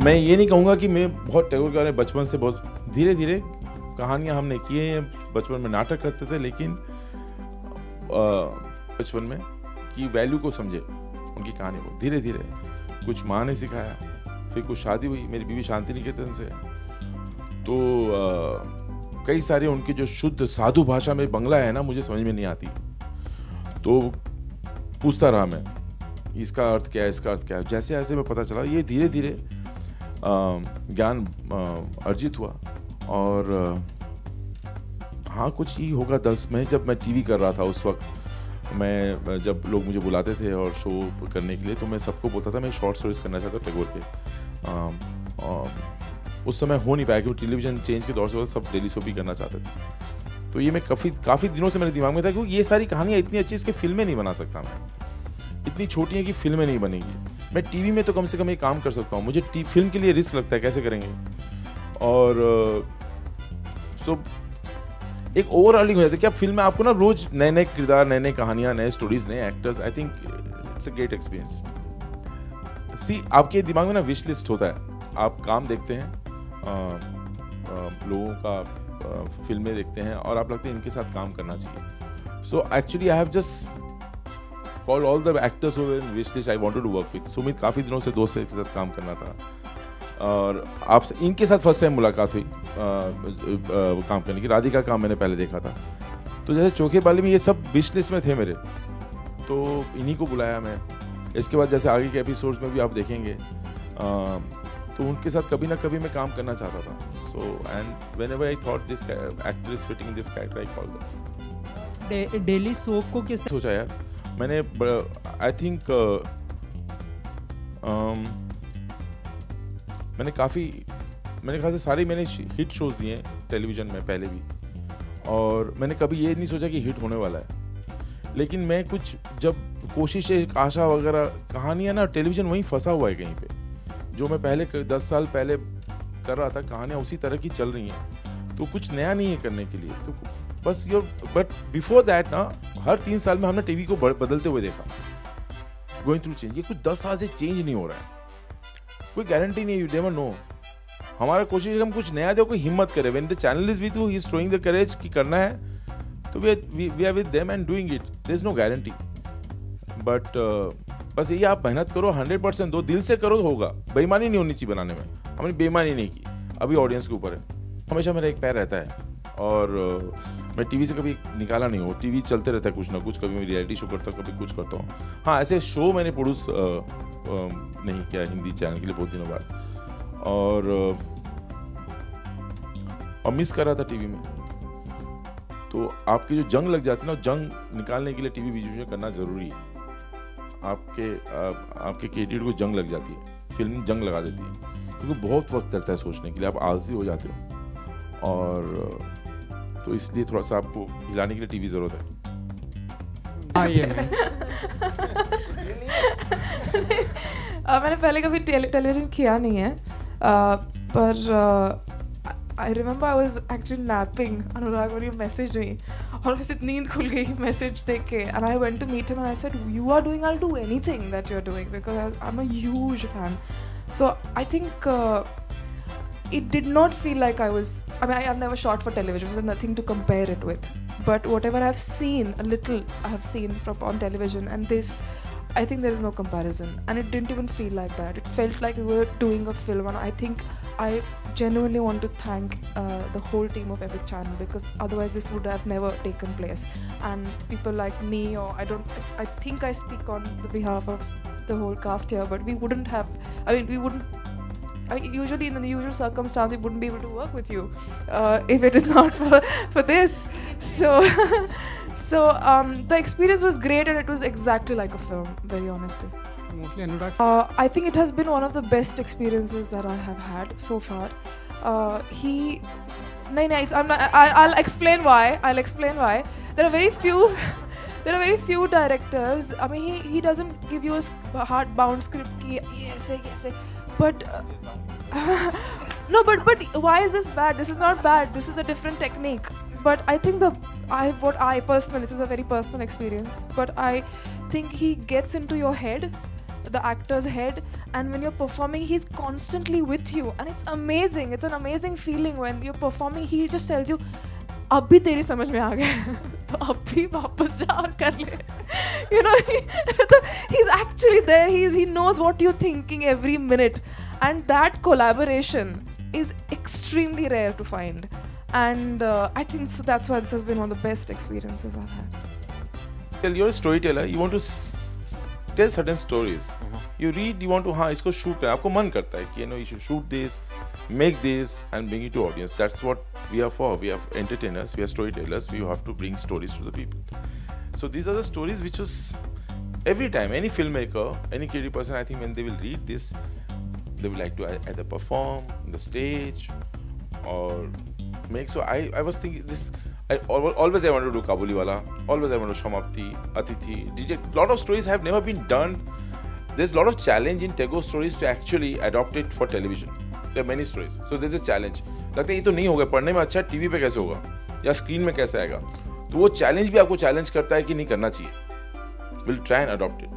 मैं ये नहीं कहूँगा कि मैं बहुत टैगोर के बारे में बचपन से बहुत धीरे धीरे कहानियाँ हमने की हैं, बचपन में नाटक करते थे, लेकिन बचपन में की वैल्यू को समझे उनकी कहानी को धीरे धीरे। कुछ माँ ने सिखाया, फिर कुछ शादी हुई, मेरी बीवी शांति निकेतन से, तो कई सारे उनके जो शुद्ध साधु भाषा में बंगला है ना, मुझे समझ में नहीं आती, तो पूछता रहा मैं इसका अर्थ क्या है, इसका अर्थ क्या है। जैसे जैसे मैं पता चला, ये धीरे धीरे ज्ञान अर्जित हुआ। और हाँ, कुछ ही होगा 10 में, जब मैं टीवी कर रहा था उस वक्त, मैं जब लोग मुझे बुलाते थे और शो करने के लिए, तो मैं सबको बोलता था मैं शॉर्ट स्टोरीज करना चाहता हूँ टैगोर के। उस समय हो नहीं पाया क्योंकि टेलीविज़न चेंज के दौर से सब डेली शो भी करना चाहते थे। तो ये मैं काफ़ी दिनों से मेरे दिमाग में था क्योंकि ये सारी कहानियाँ इतनी अच्छी, इसकी फिल्में नहीं बना सकता मैं, इतनी छोटी हैं कि फिल्में नहीं बनेगी। मैं टीवी में तो कम से कम ये काम कर सकता हूँ, मुझे फिल्म के लिए रिस्क लगता है, कैसे करेंगे। और तो एक ओवरऑलिंग हो जाता है कि आप फिल्म में आपको ना रोज नए नए किरदार, नए नए कहानियाँ, नए स्टोरीज, नए actors. I think it's a great experience. See, आपके दिमाग में ना विश लिस्ट होता है, आप काम देखते हैं, लोगों का फिल्में देखते हैं और आप लगते हैं इनके साथ काम करना चाहिए। So actually I have just called all the actors who were in wish list I wanted to work with. Sumit काफ़ी दिनों से दोस्त है, इसके साथ काम करना था, और आपसे इनके साथ फर्स्ट टाइम मुलाकात हुई काम करने की। राधिका काम मैंने पहले देखा था, तो जैसे चोखे बाली में ये सब विश लिस्ट में थे मेरे, तो इन्हीं को बुलाया मैं। इसके बाद जैसे आगे के एपिसोड्स में भी आप देखेंगे, तो उनके साथ कभी ना कभी मैं काम करना चाहता था। So and whenever I thought this actor is fitting this character, I called them. Daily soap को किस सोचा यार मैंने, आई थिंक मैंने ख्याल से सारे मैंने हिट शोज दिए हैं टेलीविज़न में पहले भी, और मैंने कभी ये नहीं सोचा कि हिट होने वाला है। लेकिन मैं कुछ जब कोशिश, एक आशा वगैरह, कहानियाँ ना, टेलीविज़न वहीं फंसा हुआ है कहीं पे। जो मैं पहले 10 साल पहले कर रहा था, कहानियाँ उसी तरह की चल रही हैं, तो कुछ नया नहीं है करने के लिए। तो बस बट बिफोर दैट ना, हर 3 साल में हमने टीवी को बदलते हुए देखा, गोइंग थ्रू चेंज। ये कुछ 10 साल से चेंज नहीं हो रहा है, कोई गारंटी नहीं, यू नेवर नो। हमारा कोशिश है कि हम कुछ नया दे, कोई हिम्मत करे। When the channel is with you, he is showing the courage कि करना है, तो we are with them and doing it. There is no guarantee, but बस यही, आप मेहनत करो, 100% दो, दिल से करो तो होगा। बेईमानी नहीं होनी चाहिए बनाने में, हमने बेईमानी नहीं की, अभी ऑडियंस के ऊपर है। हमेशा मेरा एक पैर रहता है, और मैं टीवी से कभी निकाला नहीं हूँ। टीवी चलते रहता है कुछ ना कुछ, कभी मैं रियलिटी शो करता हूँ, कभी कुछ करता हूँ। हाँ, ऐसे शो मैंने प्रोड्यूस नहीं किया हिंदी चैनल के लिए बहुत दिनों बाद, और मिस कर रहा था टीवी में। तो आपकी जो जंग लग जाती है ना, जंग निकालने के लिए टीवी बीच में करना जरूरी है। आपके क्रिएटिव को जंग लग जाती है, फिल्म जंग लगा देती है, क्योंकि बहुत वक्त लगता है सोचने के लिए, आप आलसी हो जाते हो, और तो इसलिए थोड़ा सा आपको हिलाने के लिए टीवी जरूरत है। मैंने पहले कभी टेलीविजन किया नहीं है, पर I remember I was actually napping, Anurag, when you messaged me, और वैसे नींद खुल गई मैसेज देख के, and I went to meet him and I said, you are doing, I'll do anything that you're doing, because I'm a huge fan. So I think it did not feel like I have never shot for television, so there's nothing to compare it with, but whatever I've seen, a little I have seen on television, and this, I think there is no comparison, and it didn't even feel like that. It felt like we were doing a film, and I think I genuinely want to thank the whole team of Epic Channel, because otherwise this would have never taken place. And people like me, or I think I speak on the behalf of the whole cast here, but we wouldn't have, usually in the usual circumstance we wouldn't be able to work with you if it is not for this. So the experience was great, and it was exactly like a film, very honestly. Mostly Anurag. I think it has been one of the best experiences that I have had so far. I'll explain why. There are very few directors. I mean, he doesn't give you a hard-bound script ki yes, but no, but why is this bad? This is not bad. This is a different technique. But I think this is a very personal experience, but I think he gets into your head the actor's head, and when you're performing, he's constantly with you, and it's amazing. It's an amazing feeling when you're performing. He just tells you, अब भी तेरी समझ में आ गया तो अब भी वापस जा और कर ले. You know, he's actually there. He knows what you're thinking every minute, and that collaboration is extremely rare to find. And I think so that's why this has been one of the best experiences I've had. Well, you're a storyteller. You want to tell certain stories. You read, you want to इसको shoot करना. आपको मन करता है कि you know you should shoot this, make this, and bring it to audience. That's what we are for. We are entertainers. We are storytellers. We have to bring stories to the people. So these are the stories which was every time any filmmaker, any creative person, I think when they will read this, they will like to either perform on the stage or make. So I was thinking this. Always I wanted to do Kabuliwala. Always I wanted to Samapti, Atithi. A lot of stories have never been done. There's a lot of challenge in Telugu stories to actually adopt it for television. There are many stories. So there's a challenge. लगता है ये तो नहीं होगा, पढ़ने में अच्छा, TV पे कैसे होगा या स्क्रीन में कैसे आएगा. तो वो चैलेंज भी आपको चैलेंज करता है कि नहीं करना चाहिए. We'll try and adopt it.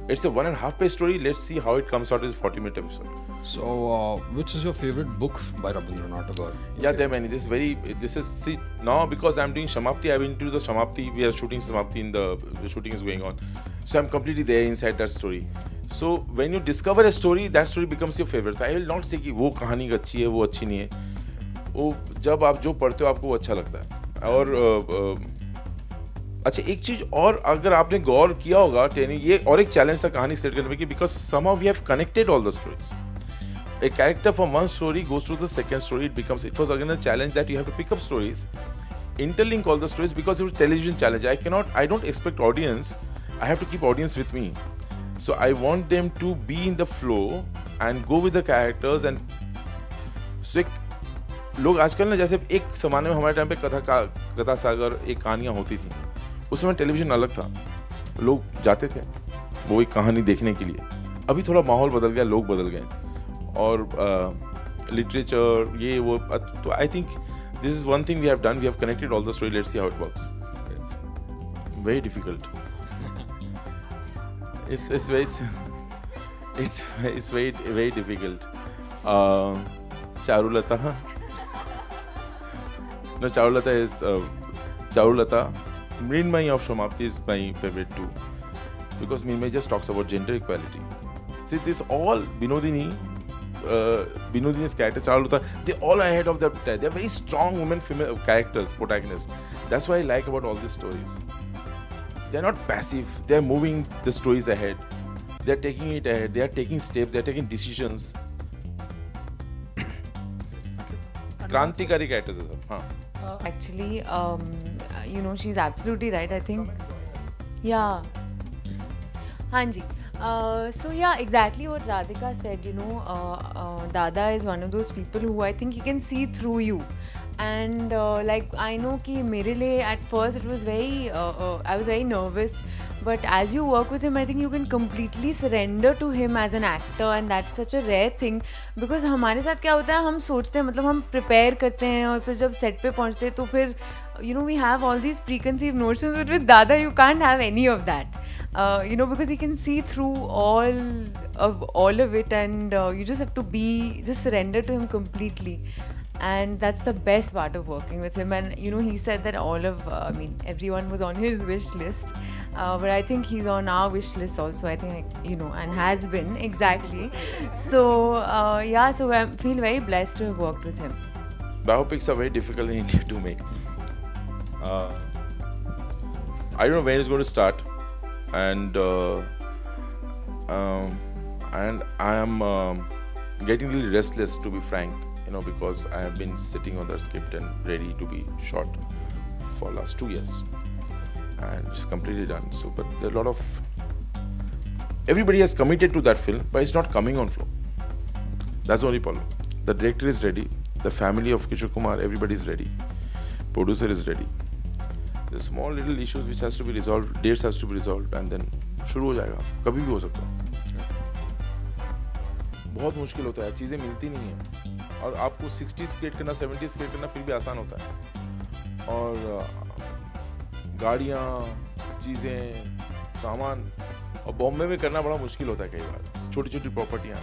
It's a 1.5 page story. Let's see how it comes out as a 40-minute episode. So, which is your favorite book by Rabindranath Tagore? Yeah, there are many. See, now because I'm doing Samapti, I've been into the Samapti. We are shooting Samapti the shooting is going on. So I'm completely there inside that story. So when you discover a story, that story becomes your favorite. I will not say कि वो कहानी अच्छी है, वो अच्छी नहीं है. वो जब आप जो पढ़ते हो आपको अच्छा लगता है. और अच्छा एक चीज और अगर आपने गौर किया होगा ट्रेनिंग ये और एक चैलेंज था कहानी सेलेक्ट करने में कि because somehow we have connected all the stories. A character from one story goes to the second story. It was again a challenge that you have to pick up stories, interlink all the stories because it was a television challenge. I don't expect audience. I have to keep audience with me. So I want them to be in the flow and go with the characters and so लोग आजकल ना जैसे एक ज़माने में हमारे time पे कथा सागर एक कहानियाँ होती थी. उस समय टेलीविजन अलग था. लोग जाते थे वो एक कहानी देखने के लिए. अभी थोड़ा माहौल बदल गया, लोग बदल गए और लिटरेचर ये वो. तो I think this is one thing we have done. We have connected all the story. Let's see how it works. Very difficult. It's very difficult. Charulata. No, Charulata is Charulata. Mrinmay of Samapti is my favorite too, because Mrinmay just talks about gender equality. See, this all Binodini's character, Charulata, they're all ahead of their time. They're very strong women, female characters, protagonists. That's what I like about all these stories. They're not passive. They're moving the stories ahead. They're taking it ahead. They are taking steps. They're taking decisions. Krantikari characters, huh? Actually, you know, she's absolutely right. I think, yeah. Hanji. So yeah, exactly what Radhika said. You know, Dada is one of those people who I think he can see through you. And like I know कि मेरे लिए at first it was very I was very nervous, but as you work with him I think you can completely surrender to him as an actor, and that's such a rare thing because हमारे साथ क्या होता है, हम सोचते हैं मतलब हम prepare करते हैं और फिर जब set पे पहुँचते हैं तो फिर you know we have all these preconceived notions, but with Dada you can't have any of that. You know, because he can see through all of it, and you just have to just surrender to him completely. And that's the best part of working with him. And you know, he said that I mean, everyone was on his wish list, but I think he's on our wish list also. I think, you know, and has been exactly. So yeah, so I feel very blessed to have worked with him. Biopics are very difficult in India to make. I don't know when it's going to start, and I am getting a little restless, to be frank. You know, because I have been sitting on the script and ready to be shot for last 2 years, and it's completely done. So, but there are a lot of everybody has committed to that film, but it's not coming on flow. That's the only problem. The director is ready, the family of Kishore Kumar, everybody is ready, producer is ready. There's small little issues which has to be resolved, dates has to be resolved, and then शुरू हो जाएगा. कभी भी हो सकता है. बहुत मुश्किल होता है, चीज़ें मिलती नहीं हैं. और आपको 60s क्रिएट करना, 70s क्रिएट करना फिर भी आसान होता है. और गाड़ियाँ, चीज़ें, सामान और बॉम्बे में करना बड़ा मुश्किल होता है कई बार, छोटी छोटी प्रॉपर्टियाँ।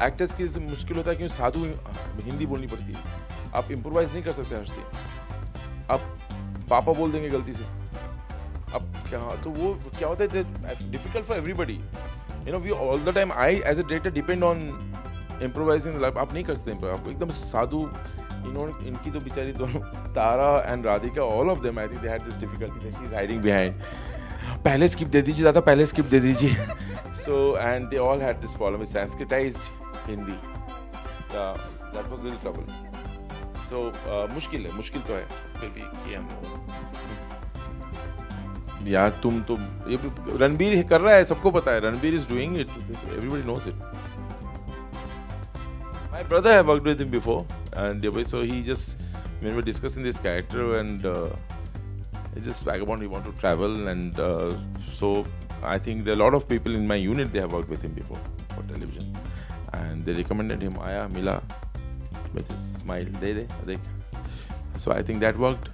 एक्टर्स के लिए मुश्किल होता है क्योंकि साधु हिंदी बोलनी पड़ती है, आप इम्प्रोवाइज नहीं कर सकते हर सीन। आप पापा बोल देंगे गलती से, अब क्या, तो वो क्या होता है, difficult for everybody, you know. We all the time, I as a director depend on improvising life. आप नहीं कर सकते, आपको एकदम साधु, इन्होंने, इनकी तो बेचारी दोनों, Tara and Radhika, all of them, I think they had this difficulty that she is hiding behind, पहले स्किप दे दीजिए दादा, पहले स्किप दे दीजिए। So and they all had this problem with Sanskritized Hindi, that was little trouble. So मुश्किल है, मुश्किल तो है, फिर भी किया हम। यार तुम तो, ये रणबीर कर रहा है, सबको पता है, Ranbir is doing it, everybody knows it. My brother have worked with him before, and so he just, when we were discussing this character, and it's just vagabond, he want to travel, and so I think there are a lot of people in my unit, they have worked with him before for television, and they recommended him. Aya, mila, with his smile, de, so I think that worked.